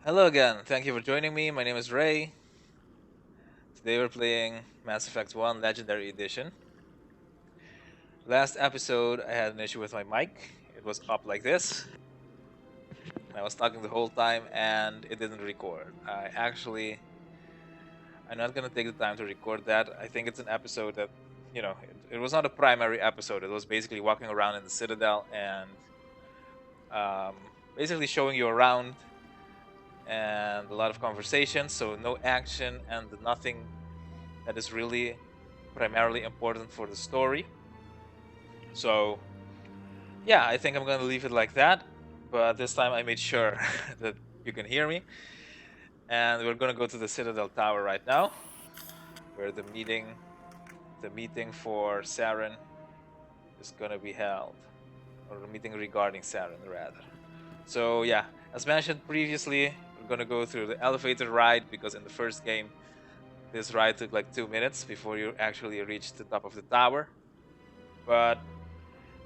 Hello again, thank you for joining me. My name is Ray. Today we're playing Mass Effect 1 Legendary Edition. Last episode I had an issue with my mic. It was up like this. I was talking the whole time and it didn't record. I'm not gonna take the time to record that. I think it's an episode that, it was not a primary episode. It was basically walking around in the Citadel and um, basically showing you around and a lot of conversations, so no action and nothing that is really primarily important for the story. So, yeah, I think I'm gonna leave it like that. But this time I made sure that you can hear me. And we're gonna go to the Citadel Tower right now, where the meeting for Saren is gonna be held, or the meeting regarding Saren, rather. So yeah, as mentioned previously, we're gonna go through the elevator ride because in the first game, this ride took like 2 minutes before you actually reach the top of the tower. But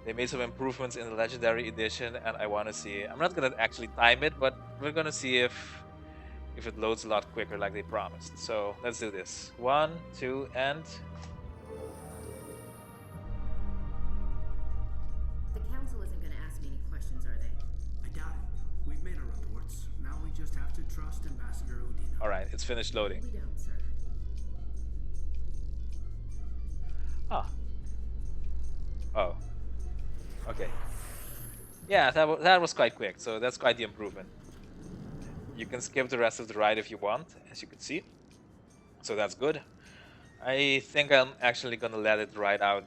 they made some improvements in the Legendary Edition, and I want to see. I'm not gonna actually time it, but we're gonna see if it loads a lot quicker, like they promised. So let's do this. 1, 2, and The council isn't going to ask me any questions, are they? I doubt it. We've made our reports. Now we just have to trust Ambassador Udina. all right, it's finished loading. We don't, sir. Ah. Oh. Okay. Yeah, that was quite quick. So that's quite the improvement. You can skip the rest of the ride if you want, as you can see. So that's good. I think I'm actually gonna let it ride out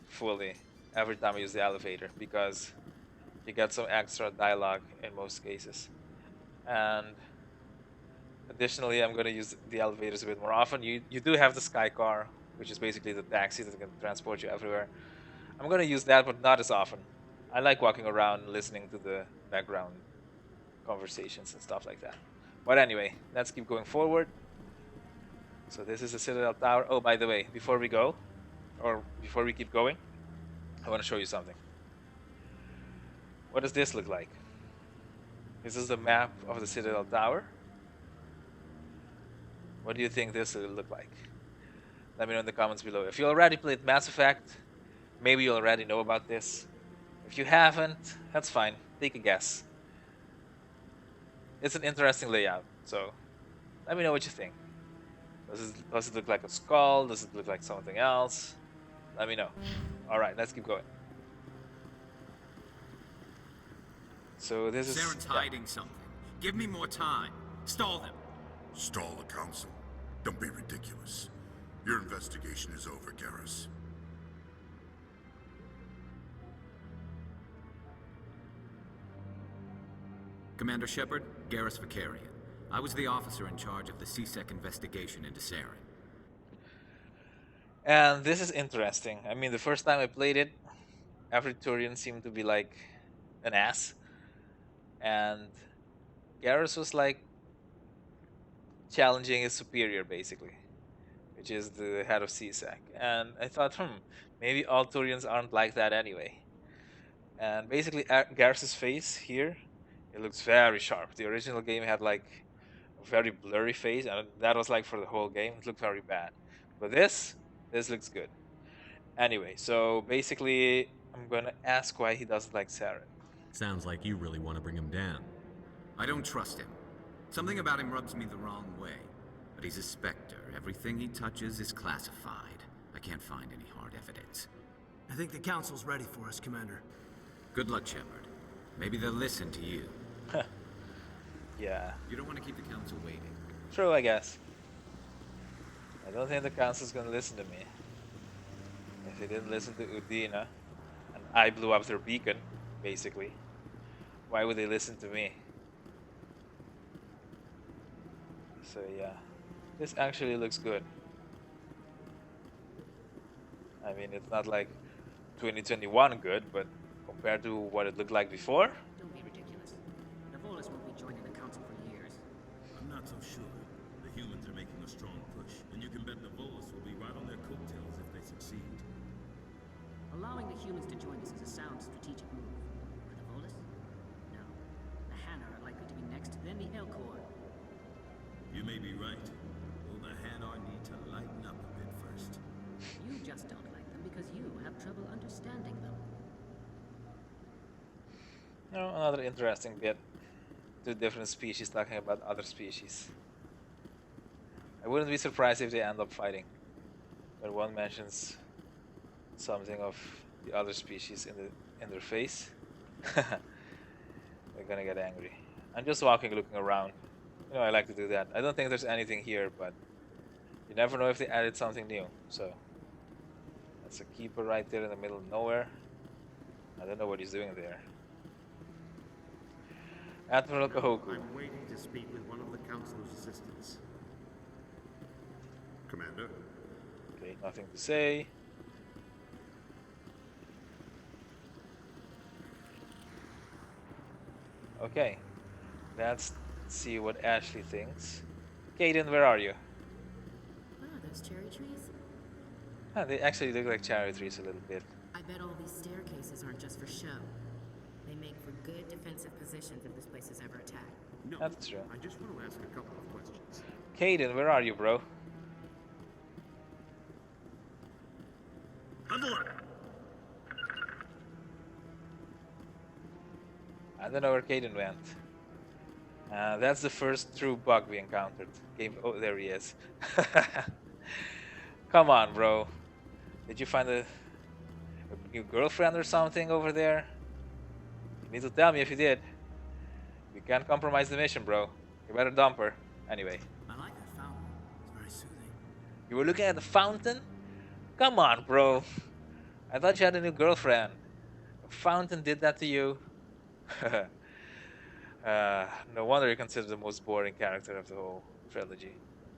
fully every time I use the elevator because you get some extra dialogue in most cases. And additionally, I'm gonna use the elevators a bit more often. You do have the sky car, which is basically the taxi that can transport you everywhere. I'm gonna use that, but not as often. I like walking around, listening to the background conversations and stuff like that. But anyway, let's keep going forward. So this is the Citadel Tower. Oh, by the way, before we go, or before we keep going, I want to show you something. What does this look like? This is the map of the Citadel Tower. What do you think this will look like? Let me know in the comments below. If you already played Mass Effect, maybe you already know about this. If you haven't, that's fine. Take a guess. It's an interesting layout, so let me know what you think. Does it look like a skull? Does it look like something else? Let me know. Alright, let's keep going. So this is... Saren's hiding something. Give me more time. Stall them. Stall the council? Don't be ridiculous. Your investigation is over, Garrus. Commander Shepard, Garrus Vicarian. I was the officer in charge of the C-Sec investigation into Saren. And this is interesting. I mean, the first time I played it, every Turian seemed to be like an ass. And Garrus was like challenging his superior, basically, which is the head of CSEC. And I thought, maybe all Turians aren't like that anyway. And basically, Garrus's face here, it looks very sharp. The original game had like a very blurry face, and that was like for the whole game. It looked very bad. But this looks good. Anyway, so basically, I'm gonna ask why he doesn't like Saren. Sounds like you really want to bring him down. I don't trust him. Something about him rubs me the wrong way. But he's a Spectre. Everything he touches is classified. I can't find any hard evidence. I think the council's ready for us, Commander. Good luck, Shepard. Maybe they'll listen to you. Yeah, You don't want to keep the council waiting. true, I guess. I don't think the council's gonna listen to me. If they didn't listen to Udina, and I blew up their beacon, basically, why would they listen to me? So yeah, this actually looks good. I mean, it's not like 2021 good, but compared to what it looked like before, Don't be ridiculous. Navolis won't be joining the council for years. I'm not so sure. The humans are making a strong push, and you can bet Navolis will be right on their coattails if they succeed. Allowing the humans to join us is a sound strategic move. But Navolis? No. The Hanna are likely to be next, then the Citadel core. You may be right. Though the Hanar need to lighten up a bit first. You just don't like them because you have trouble understanding them. No, another interesting bit. Two different species talking about other species. I wouldn't be surprised if they end up fighting. When one mentions something of the other species in their face, they're gonna get angry. I'm just walking, looking around. You know, I like to do that. I don't think there's anything here, but you never know if they added something new. So that's a keeper right there in the middle of nowhere. I don't know what he's doing there. Admiral Kahoku. I'm waiting to speak with one of the Council's assistants. Commander? Okay, nothing to say. Okay, let's see what Ashley thinks. Kaiden, where are you? Ah, those cherry trees? Ah, they actually look like cherry trees a little bit. I bet all these staircases aren't just for show. They make for good defensive positions if this place is ever attacked. No, That's true. I just want to ask a couple of questions. Kaiden, where are you, bro? I don't know where Kaiden went. That's the first true bug we encountered. Oh, there he is. Come on, bro. Did you find a new girlfriend or something over there? You need to tell me if you did. You can't compromise the mission, bro. You better dump her. Anyway. I like that fountain. It's very soothing. You were looking at the fountain? Come on, bro. I thought you had a new girlfriend. A fountain did that to you? No wonder you're considered the most boring character of the whole trilogy.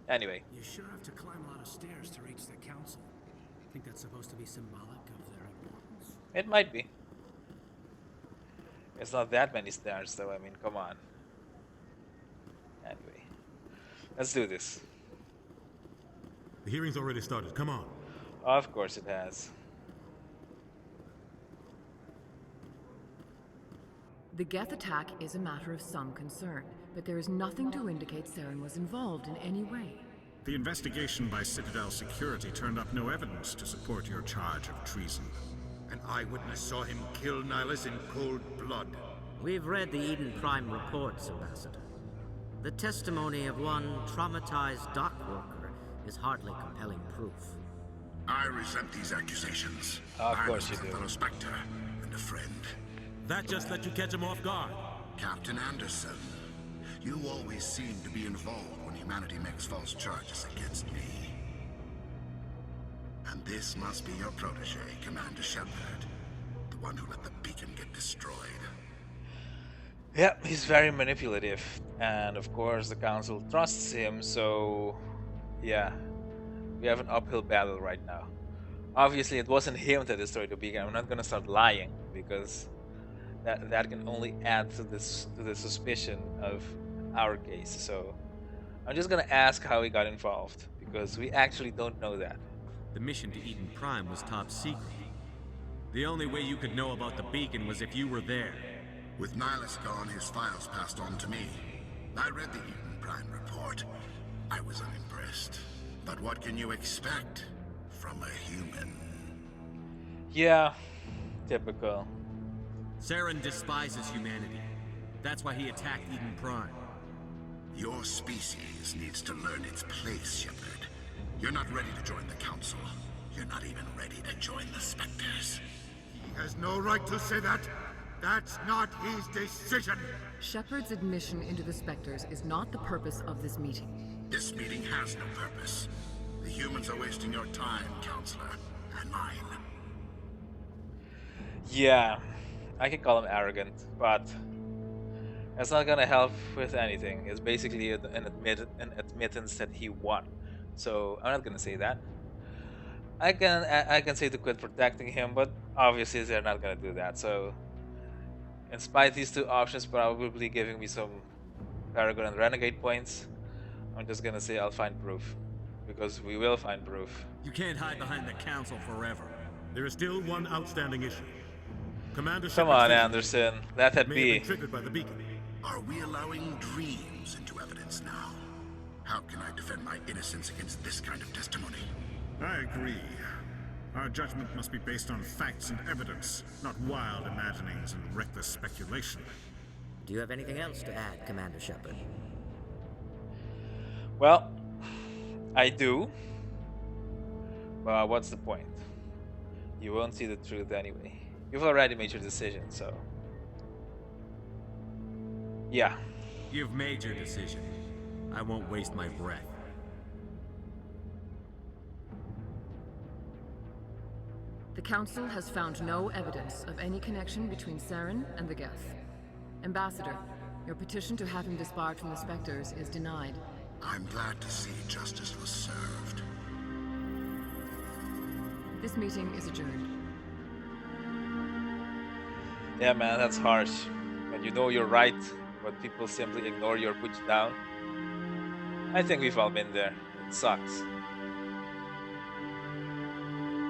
Anyway. You sure have to climb a lot of stairs to reach the council. I think that's supposed to be symbolic of their importance. It might be. It's not that many stairs though, I mean, come on. Anyway. Let's do this. The hearing's already started. Come on. Of course it has. The Geth attack is a matter of some concern, but there is nothing to indicate Saren was involved in any way. The investigation by Citadel security turned up no evidence to support your charge of treason. An eyewitness saw him kill Nihilus in cold blood. We've read the Eden Prime reports, Ambassador. The testimony of one traumatized dock worker is hardly compelling proof. I resent these accusations. Of course you I'm a do. fellow Spectre and a friend. That just let you catch him off guard. Captain Anderson, you always seem to be involved when humanity makes false charges against me. And this must be your protege, Commander Shepard. The one who let the beacon get destroyed. Yeah, he's very manipulative. And of course the council trusts him, so yeah. We have an uphill battle right now. Obviously it wasn't him that destroyed the beacon. I'm not gonna start lying because that can only add to the suspicion of our case. So I'm just gonna ask how he got involved because we actually don't know that. The mission to Eden Prime was top secret. The only way you could know about the beacon was if you were there. With Nihilus gone, his files passed on to me. I read the Eden Prime report. I was unimpressed. But what can you expect from a human? Yeah, typical. Saren despises humanity. That's why he attacked Eden Prime. Your species needs to learn its place, Shepard. You're not ready to join the Council. You're not even ready to join the Spectres. He has no right to say that. That's not his decision. Shepard's admission into the Spectres is not the purpose of this meeting. This meeting has no purpose. The humans are wasting your time, Counselor, and mine. Yeah, I can call him arrogant, but that's not gonna help with anything. It's basically an admittance that he won. So I'm not gonna say that. I can say to quit protecting him, but obviously they're not gonna do that. So, in spite these two options probably giving me some Paragon and Renegade points, I'm just gonna say I'll find proof, because we will find proof. You can't hide behind the Council forever. There is still one outstanding issue. Commander Come on, Anderson. Let that may be. have been triggered by the beacon. Are we allowing dreams into evidence now? How can I defend my innocence against this kind of testimony? I agree. Our judgment must be based on facts and evidence, not wild imaginings and reckless speculation. Do you have anything else to add, Commander Shepard? Well, I do. But what's the point? You won't see the truth anyway. You've already made your decision, so... yeah. You've made your decision. I won't waste my breath. The Council has found no evidence of any connection between Saren and the Geth. Ambassador, your petition to have him disbarred from the Spectres is denied. I'm glad to see justice was served. This meeting is adjourned. Yeah, man, that's harsh. When you know you're right, but people simply ignore you or put you down. I think we've all been there. It sucks.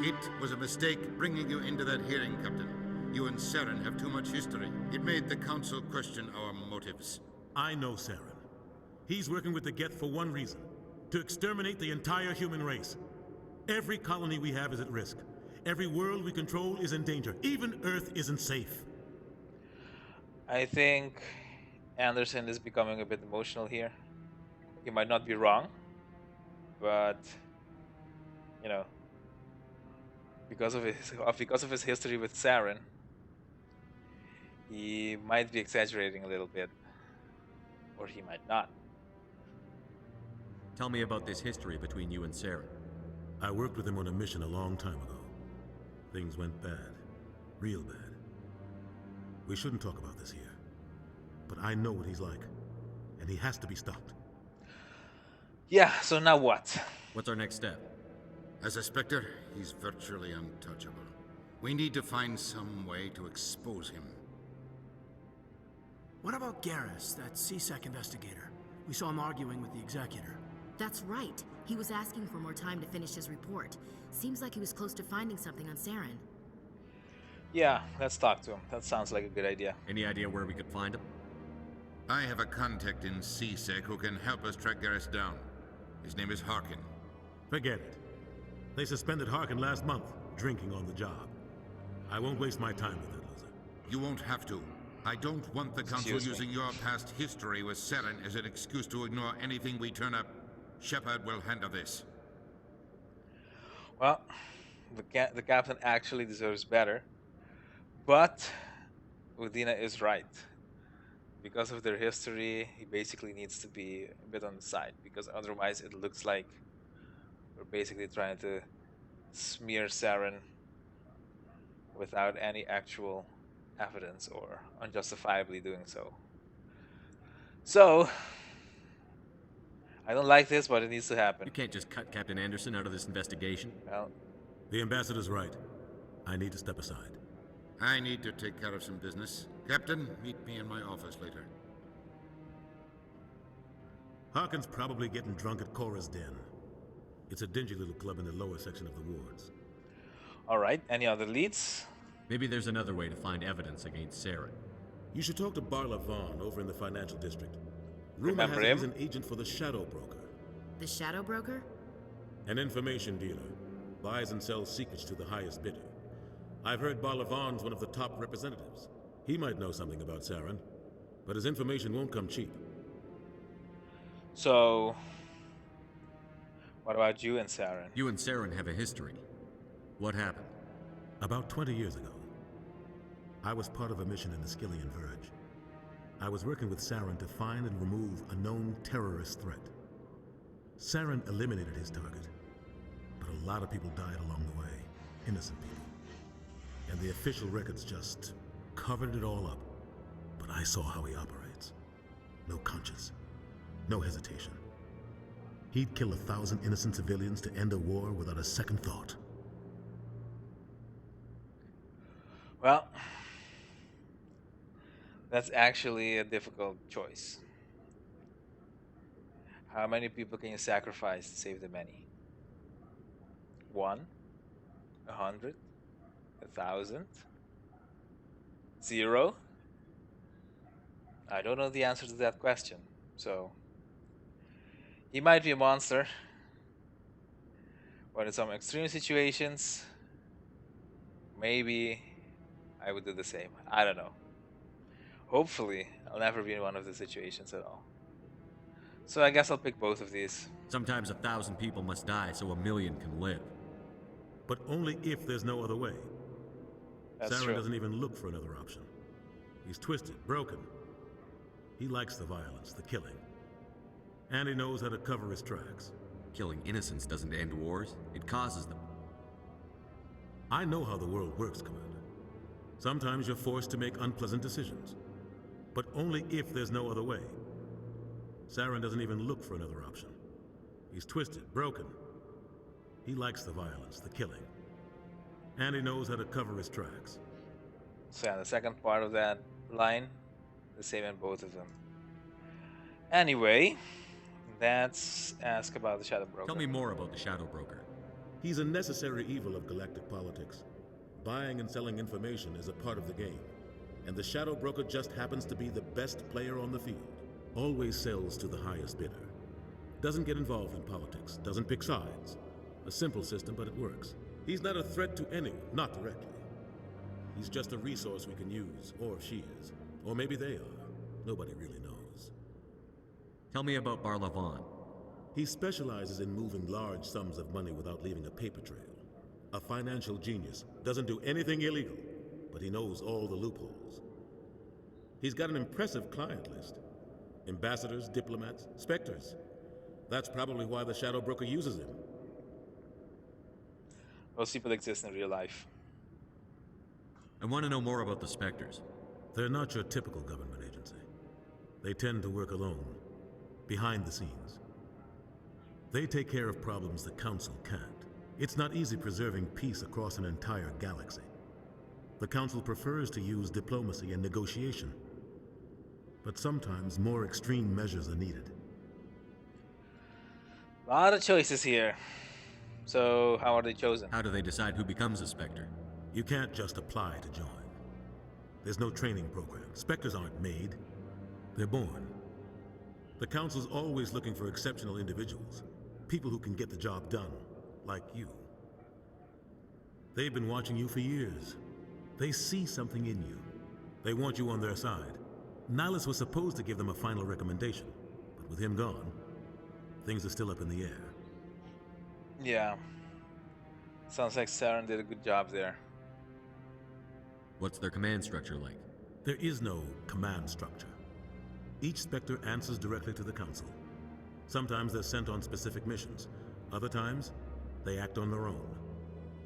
It was a mistake bringing you into that hearing, Captain. You and Saren have too much history. It made the Council question our motives. I know Saren. He's working with the Geth for one reason. To exterminate the entire human race. Every colony we have is at risk. Every world we control is in danger. Even Earth isn't safe. I think Anderson is becoming a bit emotional here. He might not be wrong, but you know, because of his history with Saren, he might be exaggerating a little bit, or he might not. Tell me about this history between you and Saren. I worked with him on a mission a long time ago. Things went bad. Real bad. We shouldn't talk about this here. But I know what he's like. And he has to be stopped. Yeah, so now what? What's our next step? As a Spectre, he's virtually untouchable. We need to find some way to expose him. What about Garrus, that CSEC investigator? We saw him arguing with the Executor. That's right. He was asking for more time to finish his report. Seems like he was close to finding something on Saren. Yeah, let's talk to him. That sounds like a good idea. Any idea where we could find him? I have a contact in CSEC who can help us track Garrus down. His name is Harkin. Forget it. They suspended Harkin last month, drinking on the job. I won't waste my time with that loser. You won't have to. I don't want the Council using your past history with Saren as an excuse to ignore anything we turn up. Shepard will handle this. Well, the captain actually deserves better. But Udina is right. Because of their history, he basically needs to be a bit on the side. Because otherwise it looks like we're basically trying to smear Saren without any actual evidence or unjustifiably doing so. So, I don't like this, but it needs to happen. You can't just cut Captain Anderson out of this investigation. Well, the ambassador's right. I need to step aside. I need to take care of some business. Captain, meet me in my office later. Harkin's probably getting drunk at Cora's Den. It's a dingy little club in the lower section of the wards. Alright, any other leads? Maybe there's another way to find evidence against Saren. You should talk to Barla Vaughn over in the financial district. Rumor Remember has him? he's an agent for the Shadow Broker. The Shadow Broker? An information dealer. Buys and sells secrets to the highest bidder. I've heard Barla Vaughn's one of the top representatives. He might know something about Saren, but his information won't come cheap. So, what about you and Saren? You and Saren have a history. What happened? About 20 years ago, I was part of a mission in the Skillian Verge. I was working with Saren to find and remove a known terrorist threat. Saren eliminated his target, but a lot of people died along the way, innocent people. And the official records just covered it all up. But I saw how he operates. No conscience, no hesitation. He'd kill 1,000 innocent civilians to end a war without a second thought. Well, that's actually a difficult choice. How many people can you sacrifice to save the many? 1? 100? 1,000? 0? I don't know the answer to that question. So he might be a monster, but in some extreme situations, maybe I would do the same. I don't know. Hopefully, I'll never be in one of the situations at all. So I guess I'll pick both of these. Sometimes 1,000 people must die so 1,000,000 can live. But only if there's no other way. That's Saren true. doesn't even look for another option. He's twisted, broken. He likes the violence, the killing. And he knows how to cover his tracks. Killing innocents doesn't end wars, it causes them. I know how the world works, Commander. Sometimes you're forced to make unpleasant decisions. But only if there's no other way. Saren doesn't even look for another option. He's twisted, broken. He likes the violence, the killing. And he knows how to cover his tracks. So yeah, the second part of that line, the same in both of them. Anyway, let's ask about the Shadow Broker. Tell me more about the Shadow Broker. He's a necessary evil of galactic politics. Buying and selling information is a part of the game. And the Shadow Broker just happens to be the best player on the field. Always sells to the highest bidder. Doesn't get involved in politics, doesn't pick sides. A simple system, but it works. He's not a threat to anyone, not directly. He's just a resource we can use, or she is. Or maybe they are. Nobody really knows. Tell me about Barlavan. He specializes in moving large sums of money without leaving a paper trail. A financial genius, doesn't do anything illegal, but he knows all the loopholes. He's got an impressive client list. Ambassadors, diplomats, specters. That's probably why the Shadow Broker uses him. Those people exist in real life. I want to know more about the Spectres. They're not your typical government agency. They tend to work alone, behind the scenes. They take care of problems the Council can't. It's not easy preserving peace across an entire galaxy. The Council prefers to use diplomacy and negotiation. But sometimes more extreme measures are needed. A lot of choices here. So, how are they chosen? How do they decide who becomes a Spectre? You can't just apply to join. There's no training program. Spectres aren't made. They're born. The Council's always looking for exceptional individuals. People who can get the job done. Like you. They've been watching you for years. They see something in you. They want you on their side. Nihilus was supposed to give them a final recommendation, but with him gone, things are still up in the air. Yeah. Sounds like Saren did a good job there. What's their command structure like? There is no command structure. Each Spectre answers directly to the Council. Sometimes they're sent on specific missions. Other times, they act on their own.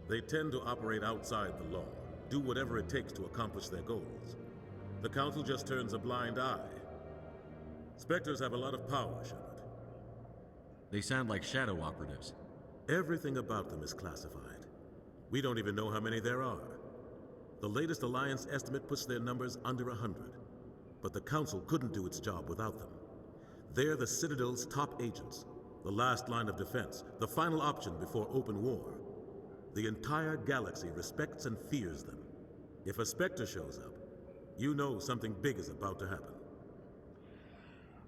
They tend to operate outside the law, do whatever it takes to accomplish their goals. The Council just turns a blind eye. Spectres have a lot of power, Shepard. They sound like shadow operatives. Everything about them is classified. We don't even know how many there are. The latest Alliance estimate puts their numbers under 100. But the Council couldn't do its job without them. They're the Citadel's top agents, the last line of defense, the final option before open war. The entire galaxy respects and fears them. If a Spectre shows up, you know something big is about to happen.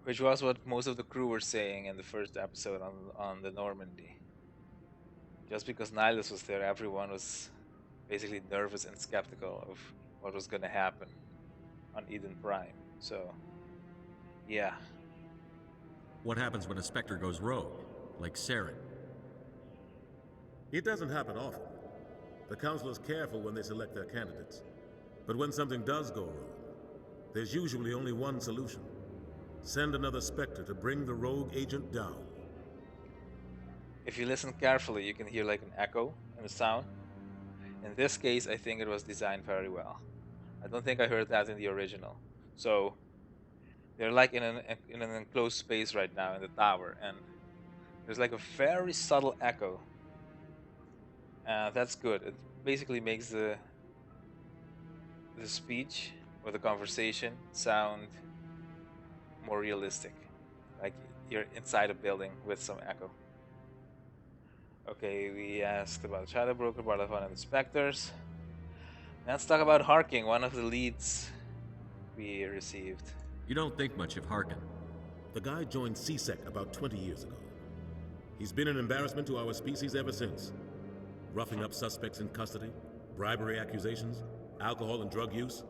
Which was what most of the crew were saying in the first episode on the Normandy. Just because Nihilus was there, everyone was basically nervous and skeptical of what was going to happen on Eden Prime. So, yeah. What happens when a Spectre goes rogue, like Saren? It doesn't happen often. The Council is careful when they select their candidates. But when something does go wrong, there's usually only one solution. Send another Spectre to bring the rogue agent down. If you listen carefully, you can hear like an echo in the sound. In this case, I think it was designed very well. I don't think I heard that in the original. So, they're like in an enclosed space right now in the tower, and there's like a very subtle echo. That's good. It basically makes the speech or the conversation sound more realistic, like you're inside a building with some echo. Okay, we asked about Shadow Broker, Barlavan, and the Spectres. Let's talk about Harking, one of the leads we received. You don't think much of Harkin. The guy joined C-Sec about 20 years ago. He's been an embarrassment to our species ever since. Roughing up suspects in custody, bribery accusations, alcohol and drug use.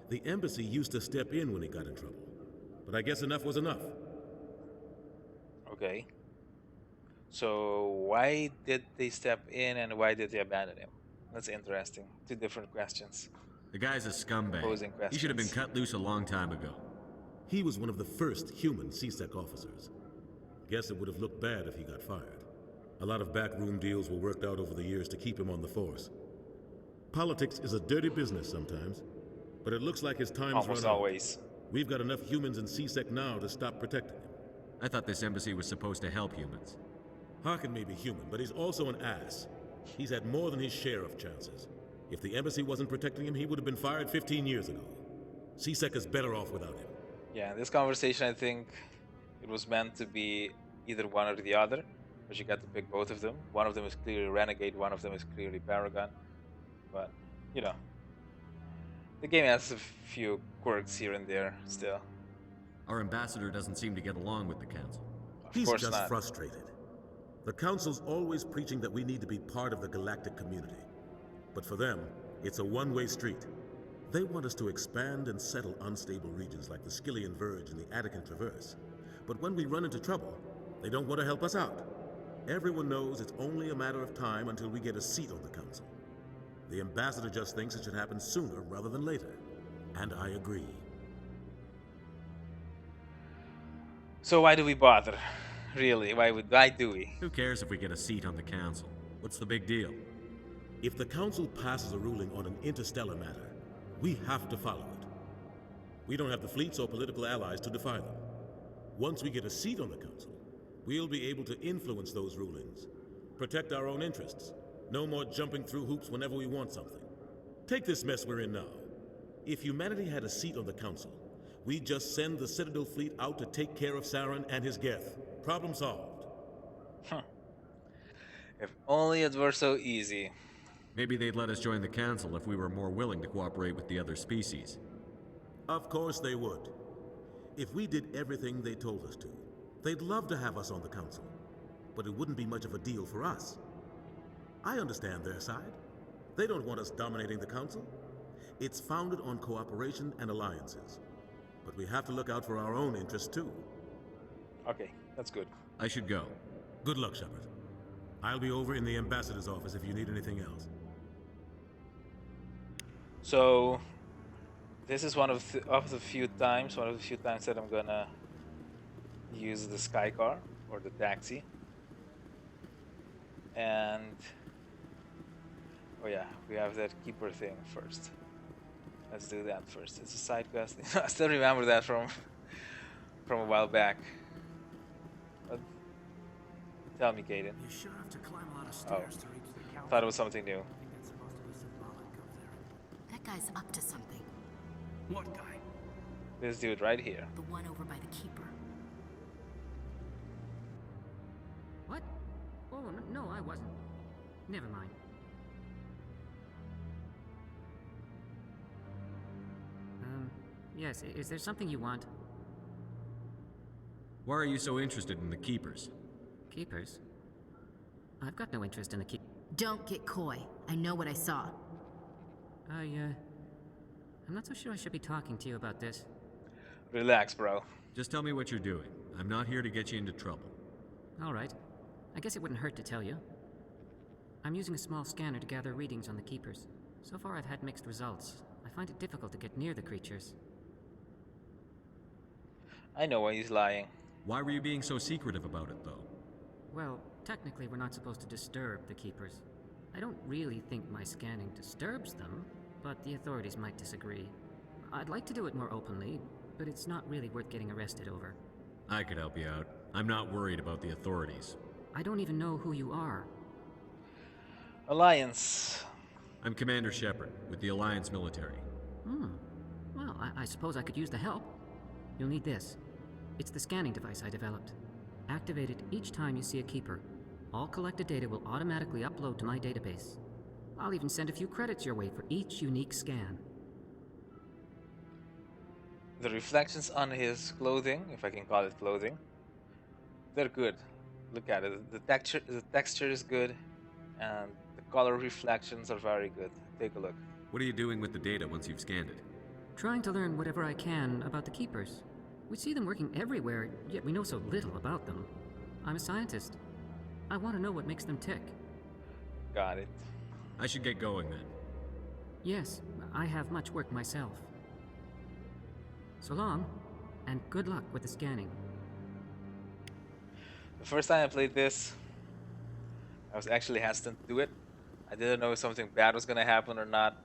The embassy used to step in when he got in trouble. But I guess enough was enough. Okay. So why did they step in and why did they abandon him? That's interesting. Two different questions. The guy's a scumbag. Opposing He should have been questions. cut loose a long time ago. He was one of the first human C-Sec officers. Guess it would have looked bad if he got fired. A lot of backroom deals were worked out over the years to keep him on the force. Politics is a dirty business sometimes, but it looks like his time's Almost run out. always. We've got enough humans in C-Sec now to stop protecting him. I thought this embassy was supposed to help humans. Harkin may be human, but he's also an ass. He's had more than his share of chances. If the embassy wasn't protecting him, he would have been fired 15 years ago. C-Sec is better off without him. Yeah, in this conversation, I think it was meant to be either one or the other, but you got to pick both of them. One of them is clearly Renegade, one of them is clearly Paragon. But, you know, the game has a few quirks here and there still. Our ambassador doesn't seem to get along with the council. He's just frustrated. The council's always preaching that we need to be part of the galactic community. But for them, it's a one-way street. They want us to expand and settle unstable regions like the Skillian Verge and the Attican Traverse. But when we run into trouble, they don't want to help us out. Everyone knows it's only a matter of time until we get a seat on the council. The ambassador just thinks it should happen sooner rather than later. And I agree. So why do we bother? Really, why do we? Who cares if we get a seat on the council? What's the big deal? If the council passes a ruling on an interstellar matter, we have to follow it. We don't have the fleets or political allies to defy them. Once we get a seat on the council, we'll be able to influence those rulings, protect our own interests. No more jumping through hoops whenever we want something. Take this mess we're in now. If humanity had a seat on the council, we'd just send the Citadel fleet out to take care of Saren and his Geth. Problem solved. If only it were so easy. Maybe they'd let us join the council if we were more willing to cooperate with the other species. Of course they would. If we did everything they told us to, they'd love to have us on the council. But it wouldn't be much of a deal for us. I understand their side. They don't want us dominating the council. It's founded on cooperation and alliances. But we have to look out for our own interests too. Okay, that's good. I should go. Good luck, Shepard. I'll be over in the ambassador's office if you need anything else. So, this is one of the few times that I'm gonna use the sky car or the taxi. And oh yeah, we have that keeper thing first. Let's do that first. It's a side quest. I still remember that from a while back. But tell me, Kaiden. You sure have to climb a lot of stairs to reach the council. Thought it was something new. I think that's supposed to be symbolic of their... That guy's up to something. What guy? This dude right here. The one over by the keeper. What? Oh, no, I wasn't. Never mind. Yes, is there something you want? Why are you so interested in the Keepers? Keepers? I've got no interest in the keep. Don't get coy. I know what I saw. I'm not so sure I should be talking to you about this. Relax, bro. Just tell me what you're doing. I'm not here to get you into trouble. All right. I guess it wouldn't hurt to tell you. I'm using a small scanner to gather readings on the Keepers. So far I've had mixed results. I find it difficult to get near the creatures. I know why he's lying. Why were you being so secretive about it, though? Well, technically we're not supposed to disturb the Keepers. I don't really think my scanning disturbs them, but the authorities might disagree. I'd like to do it more openly, but it's not really worth getting arrested over. I could help you out. I'm not worried about the authorities. I don't even know who you are. Alliance. I'm Commander Shepard, with the Alliance military. Well, I suppose I could use the help. You'll need this. It's the scanning device I developed. Activate it each time you see a Keeper. All collected data will automatically upload to my database. I'll even send a few credits your way for each unique scan. The reflections on his clothing, if I can call it clothing, they're good. Look at it. The texture is good, and the color reflections are very good. Take a look. What are you doing with the data once you've scanned it? Trying to learn whatever I can about the Keepers. We see them working everywhere, yet we know so little about them. I'm a scientist. I want to know what makes them tick. Got it. I should get going then. Yes, I have much work myself. So long, and good luck with the scanning. The first time I played this, I was actually hesitant to do it. I didn't know if something bad was gonna happen or not,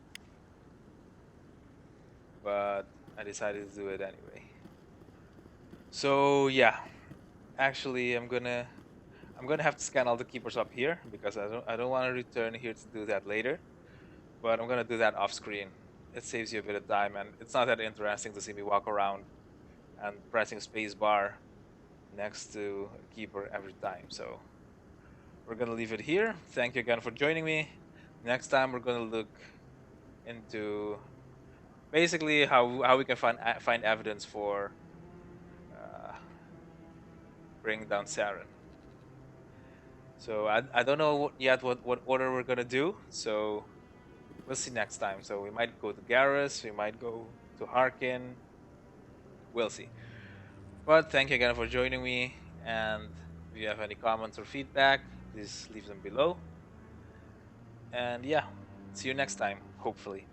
but I decided to do it anyway. So yeah, actually I'm gonna have to scan all the keepers up here because I don't want to return here to do that later. But I'm gonna do that off screen. It saves you a bit of time, and it's not that interesting to see me walk around and pressing space bar next to a keeper every time. So we're gonna leave it here. Thank you again for joining me. Next time we're gonna look into basically how we can find evidence for bringing down Saren. So I don't know yet what order we're gonna do. So we'll see next time. So we might go to Garrus, we might go to Harkin. We'll see. But thank you again for joining me, and if you have any comments or feedback, please leave them below. And yeah, see you next time, hopefully.